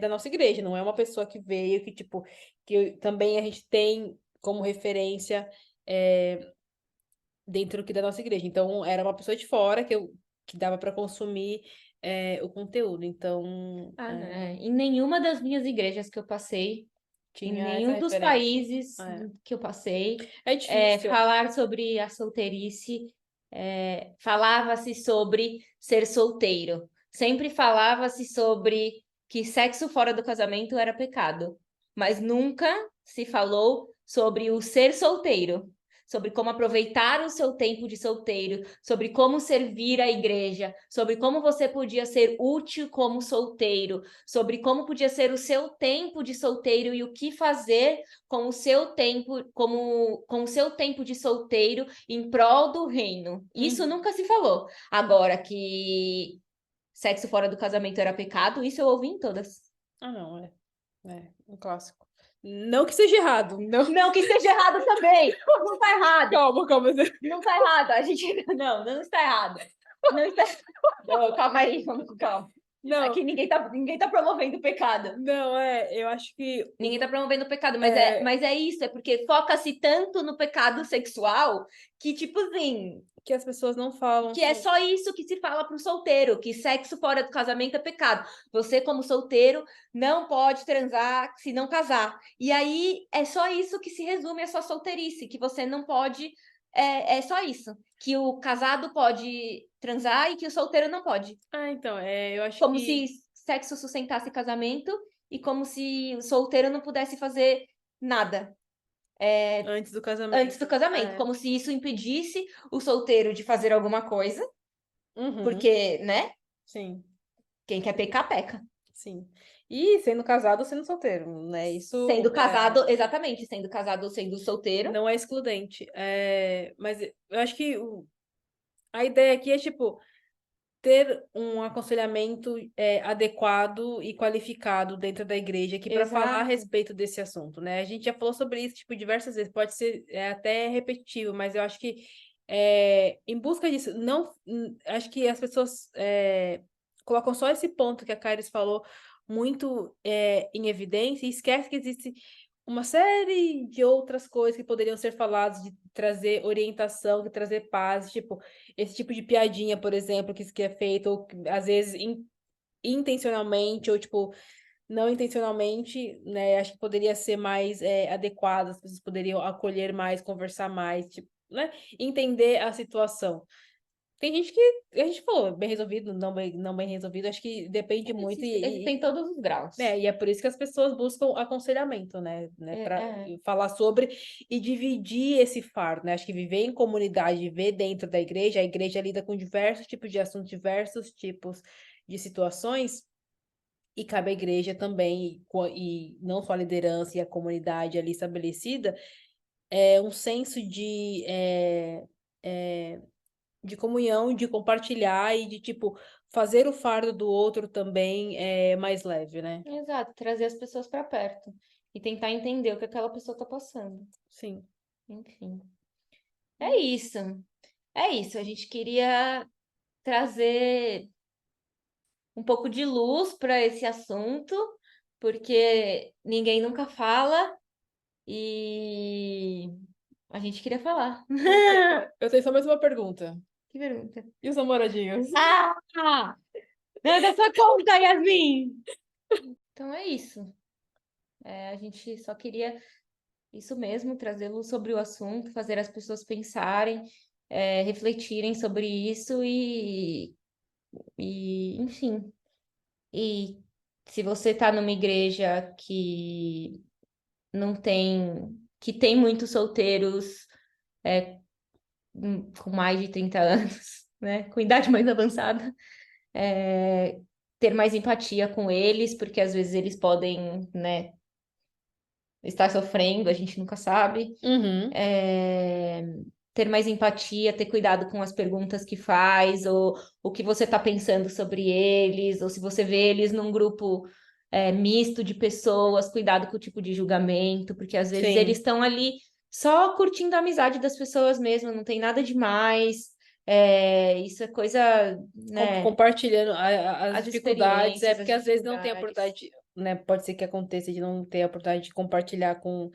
da nossa igreja, não é uma pessoa que veio, que, tipo, que também a gente tem como referência é, dentro aqui da nossa igreja. Então, era uma pessoa de fora que dava para consumir o conteúdo. Então, Ah, né? Em nenhuma das minhas igrejas que eu passei, em tinha essa nenhum dos referência. países É, que eu passei, é difícil. falar sobre a solteirice, falava-se sobre ser solteiro. Sempre falava-se sobre que sexo fora do casamento era pecado, mas nunca se falou sobre o ser solteiro, sobre como aproveitar o seu tempo de solteiro, sobre como servir a igreja, sobre como você podia ser útil como solteiro, sobre como podia ser o seu tempo de solteiro e o que fazer com o seu tempo, com o seu tempo de solteiro em prol do reino. Isso Uhum. nunca se falou. Agora que sexo fora do casamento era pecado, isso eu ouvi em todas. Ah, não, é um clássico. Não que seja errado, não. Não que esteja errado também. Não está errado. Calma, calma. Não está errado. A gente não está errado. Não está. Não, calma aí, vamos com calma. Não, Aqui ninguém tá promovendo pecado. não, eu acho que Ninguém tá promovendo pecado, é, mas é isso, é porque foca-se tanto no pecado sexual que, tipo assim, que as pessoas não falam que é sobre. só isso que se fala pro solteiro, que sexo fora do casamento é pecado. Você, como solteiro, não pode transar se não casar. E aí é só isso que se resume a sua solteirice, que você não pode. É só isso. Que o casado pode transar e que o solteiro não pode. Ah, então, eu acho Como se que sexo sustentasse casamento e como se o solteiro não pudesse fazer nada antes do antes do casamento. casamento, como se isso impedisse o solteiro de fazer alguma coisa, Uhum, porque, né? sim, Quem quer pecar, peca. sim. E sendo casado ou sendo solteiro, né? Isso Sendo casado, exatamente, sendo casado ou sendo solteiro. não é excludente. Mas eu acho que a ideia aqui é, tipo, ter um aconselhamento adequado e qualificado dentro da igreja aqui para falar a Exato. respeito desse assunto, né? A gente já falou sobre isso, tipo, diversas vezes, pode ser até repetitivo, mas eu acho que em busca disso, não, acho que as pessoas colocam só esse ponto que a Kairos falou muito em evidência e esquece que existe uma série de outras coisas que poderiam ser faladas, de trazer orientação, de trazer paz, tipo, esse tipo de piadinha, por exemplo, que é feito, ou às vezes intencionalmente, ou tipo, não intencionalmente, né? Acho que poderia ser mais adequado, as pessoas poderiam acolher mais, conversar mais, tipo, né? Entender a situação. Tem gente que, a gente falou, bem resolvido, não bem resolvido, acho que depende muito Existem todos os graus. e é por isso que as pessoas buscam aconselhamento, né, É, para é. falar sobre e dividir esse fardo, né? Acho que viver em comunidade, viver dentro da igreja, a igreja lida com diversos tipos de assuntos, diversos tipos de situações, e cabe à igreja também, e não só a liderança e a comunidade ali estabelecida, um senso de de comunhão, de compartilhar e de, tipo, fazer o fardo do outro também é mais leve, né? Exato, trazer as pessoas para perto e tentar entender o que aquela pessoa tá passando. Sim. Enfim. É isso. É isso. A gente queria trazer um pouco de luz para esse assunto, porque ninguém nunca fala e a gente queria falar. Eu tenho só mais uma pergunta. Que pergunta. E os namoradinhos? Ah! Não dá sua conta, Yasmin! Então é isso. A gente só queria isso mesmo, trazer luz sobre o assunto, fazer as pessoas pensarem, refletirem sobre isso enfim. E se você está numa igreja que não tem, que tem muitos solteiros com mais de 30 anos, né, com idade mais avançada, ter mais empatia com eles, porque às vezes eles podem, né, estar sofrendo, a gente nunca sabe. Uhum. Ter mais empatia, ter cuidado com as perguntas que faz, ou o que você está pensando sobre eles, ou se você vê eles num grupo misto de pessoas, cuidado com o tipo de julgamento, porque às vezes eles Sim. estão ali só curtindo a amizade das pessoas mesmo, não tem nada demais. Isso é coisa, né? Compartilhando as As dificuldades, é experiências, as porque às vezes não tem a dificuldades. oportunidade, né? Pode ser que aconteça de não ter a oportunidade de compartilhar com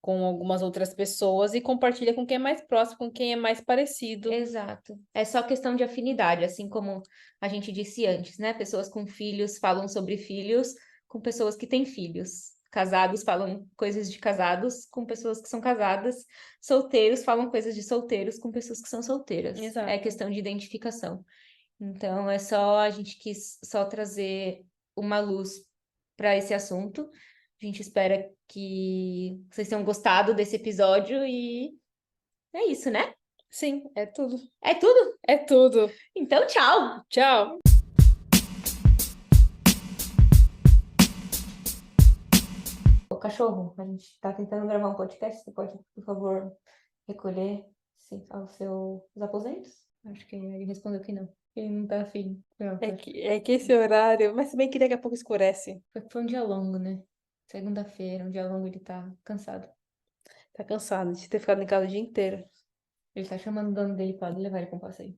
algumas outras pessoas e compartilha com quem é mais próximo, com quem é mais parecido. Exato. É só questão de afinidade, assim como a gente disse antes, né? Pessoas com filhos falam sobre filhos com pessoas que têm filhos. Casados falam coisas de casados com pessoas que são casadas. Solteiros falam coisas de solteiros com pessoas que são solteiras. É Exato. questão de identificação. Então, é só a gente quis só trazer uma luz para esse assunto. A gente espera que vocês tenham gostado desse episódio e é isso, né? Sim, é tudo. É tudo? É tudo. Então, tchau! Tchau. Ô, cachorro, a gente tá tentando gravar um podcast. Você pode, por favor, recolher os aposentos? Acho que ele respondeu que não. Ele não tá afim. Não, É que esse horário, mas também que daqui a pouco escurece. foi um dia longo, né? Segunda-feira, um dia longo, ele tá cansado. Tá cansado de ter ficado em casa o dia inteiro. Ele tá chamando o dono dele pra levar ele pra um passeio.